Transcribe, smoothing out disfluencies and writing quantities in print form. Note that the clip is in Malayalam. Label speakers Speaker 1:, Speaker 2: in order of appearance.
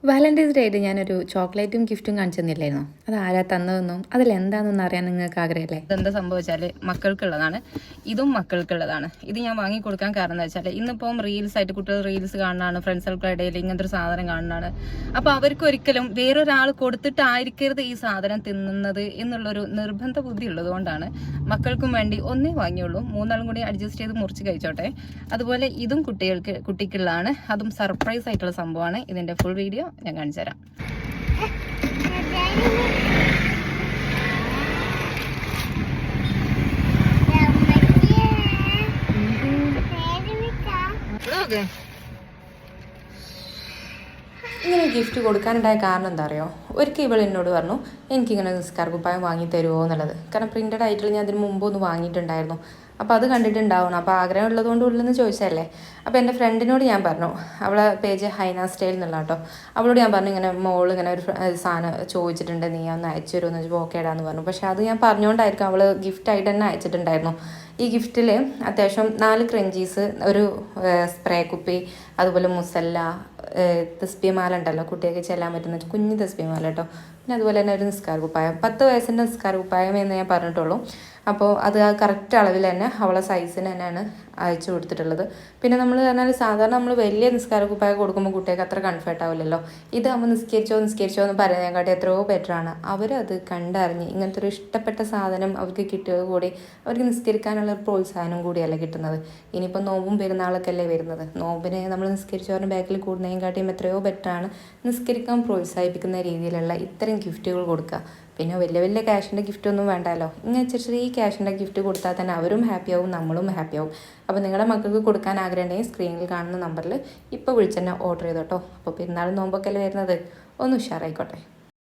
Speaker 1: വാലന്റൈൻസ് ഡേ ആയിട്ട് ഞാനൊരു ചോക്ലേറ്റും ഗിഫ്റ്റും കാണിച്ചു തന്നില്ലായിരുന്നു. അത് ആരാ തന്നതെന്നും അതിലെന്താണെന്നൊന്നും അറിയാൻ നിങ്ങൾക്ക് ആഗ്രഹമല്ലേ?
Speaker 2: ഇതെന്താ സംഭവിച്ചാൽ മക്കൾക്കുള്ളതാണ്, ഇതും മക്കൾക്കുള്ളതാണ്. ഇത് ഞാൻ വാങ്ങി കൊടുക്കാൻ കാരണം എന്താ വെച്ചാൽ ഇന്നിപ്പം റീൽസ് ആയിട്ട് കുട്ടികൾ റീൽസ് കാണുന്നതാണ്, ഫ്രണ്ട്സ് സർക്കിൾ ഇടയിൽ ഇങ്ങനത്തെ ഒരു സാധനം കാണുന്നതാണ്. അപ്പോൾ അവർക്ക് ഒരിക്കലും വേറൊരാൾ കൊടുത്തിട്ടായിരിക്കരുത് ഈ സാധനം തിന്നുന്നത് എന്നുള്ളൊരു നിർബന്ധ ബുദ്ധി ഉള്ളതുകൊണ്ടാണ് മക്കൾക്കും വേണ്ടി ഒന്നേ വാങ്ങിയുള്ളൂ. മൂന്നാളും കൂടി അഡ്ജസ്റ്റ് ചെയ്ത് മുറിച്ച് കഴിച്ചോട്ടെ. അതുപോലെ ഇതും കുട്ടിക്കുള്ളതാണ്, അതും സർപ്രൈസ് ആയിട്ടുള്ള സംഭവമാണ്. ഇതിൻ്റെ ഫുൾ വീഡിയോ ഞാൻ കാണിച്ചു തരാം.
Speaker 1: ഇങ്ങനെ ഗിഫ്റ്റ് കൊടുക്കാനുണ്ടായ കാരണം എന്താ അറിയോ? ഒരിക്കൽ ഇവൾ എന്നോട് പറഞ്ഞു എനിക്കിങ്ങനെ നിസ്കാര കുപ്പായം വാങ്ങി തരുമോ എന്നുള്ളത്. കാരണം പ്രിൻ്റഡ് ആയിട്ടുള്ള ഞാൻ അതിന് മുമ്പ് ഒന്ന് വാങ്ങിയിട്ടുണ്ടായിരുന്നു. അപ്പോൾ അത് കണ്ടിട്ടുണ്ടാവണം. അപ്പോൾ ആഗ്രഹം ഉള്ളതുകൊണ്ട് ഉള്ളെന്ന് ചോദിച്ചതല്ലേ. അപ്പോൾ എൻ്റെ ഫ്രണ്ടിനോട് ഞാൻ പറഞ്ഞു, അവളെ പേജ് ഹൈന സ്റ്റൈൽ എന്നുള്ള കേട്ടോ, അവളോട് ഞാൻ പറഞ്ഞു ഇങ്ങനെ മോൾ ഇങ്ങനെ ഒരു സാധനം ചോദിച്ചിട്ടുണ്ട്, നീ ഒന്ന് അയച്ചു തരുമെന്ന് വെച്ചാൽ ഓക്കേടാന്ന് പറഞ്ഞു. പക്ഷേ അത് ഞാൻ പറഞ്ഞുകൊണ്ടായിരിക്കും അവൾ ഗിഫ്റ്റായിട്ട് തന്നെ അയച്ചിട്ടുണ്ടായിരുന്നു. ഈ ഗിഫ്റ്റിൽ അത്യാവശ്യം 4 ക്രഞ്ചീസ്, ഒരു സ്പ്രേ കുപ്പി, അതുപോലെ മുസല്ല, തസ്ബിമാല ഉണ്ടല്ലോ കുട്ടിയൊക്കെ ചെല്ലാൻ പറ്റുന്ന കുഞ്ഞ് തസ്ബിമാല കേട്ടോ, പിന്നെ അതുപോലെ തന്നെ ഒരു നിസ്കാര കുപ്പായം, 10 വയസ്സിൻ്റെ നിസ്കാര കുപ്പായം എന്ന് ഞാൻ പറഞ്ഞിട്ടുള്ളൂ. അപ്പോൾ അത് ആ കറക്റ്റ് അളവിൽ തന്നെ അവളെ സൈസിന് തന്നെയാണ് അയച്ചു കൊടുത്തിട്ടുള്ളത്. പിന്നെ നമ്മൾ പറഞ്ഞാൽ സാധാരണ നമ്മൾ വലിയ നിസ്കാര കുപ്പായം കൊടുക്കുമ്പോൾ കുട്ടികൾക്ക് അത്ര കംഫർട്ട് ആവില്ലല്ലോ. ഇതാകുമ്പോൾ നിസ്കരിച്ചോ എന്ന് പറയുന്നതിനെക്കാട്ടി എത്രയോ ബെറ്ററാണ്. അവരത് കണ്ടറിഞ്ഞ് ഇങ്ങനത്തെ ഒരു ഇഷ്ടപ്പെട്ട സാധനം അവർക്ക് കിട്ടിയത് കൂടി അവർക്ക് നിസ്കരിക്കാനുള്ള ഒരു പ്രോത്സാഹനം കൂടിയല്ല കിട്ടുന്നത്. ഇനിയിപ്പോൾ നോമ്പും പെരുന്നാളൊക്കെ അല്ലേ വരുന്നത്. നോമ്പിന് നമ്മൾ നിസ്കരിച്ചവരുടെ ബാക്കിൽ കൂടുന്നതിനെക്കാട്ടിയും എത്രയോ ബെറ്ററാണ് നിസ്കരിക്കാൻ പ്രോത്സാഹിപ്പിക്കുന്ന രീതിയിലുള്ള ഇത്തരം ഗിഫ്റ്റുകൾ കൊടുക്കുക. പിന്നെ വലിയ വലിയ ക്യാഷിൻ്റെ ഗിഫ്റ്റൊന്നും വേണ്ടല്ലോ. ഇങ്ങനെ ചെറിയ ക്യാഷിൻ്റെ ഗിഫ്റ്റ് കൊടുത്താൽ തന്നെ അവരും ഹാപ്പിയാവും, നമ്മളും ഹാപ്പിയാവും. അപ്പോൾ നിങ്ങളുടെ മക്കൾക്ക് കൊടുക്കാൻ ആഗ്രഹമുണ്ടെങ്കിൽ സ്ക്രീനിൽ കാണുന്ന നമ്പറിൽ ഇപ്പോൾ വിളിച്ച് തന്നെ ഓർഡർ ചെയ്തോട്ടോ. അപ്പോൾ പെരുന്നാൾ നോമ്പൊക്കെ അല്ലേ വരുന്നത്, ഒന്ന് ഉഷാറായിക്കോട്ടെ.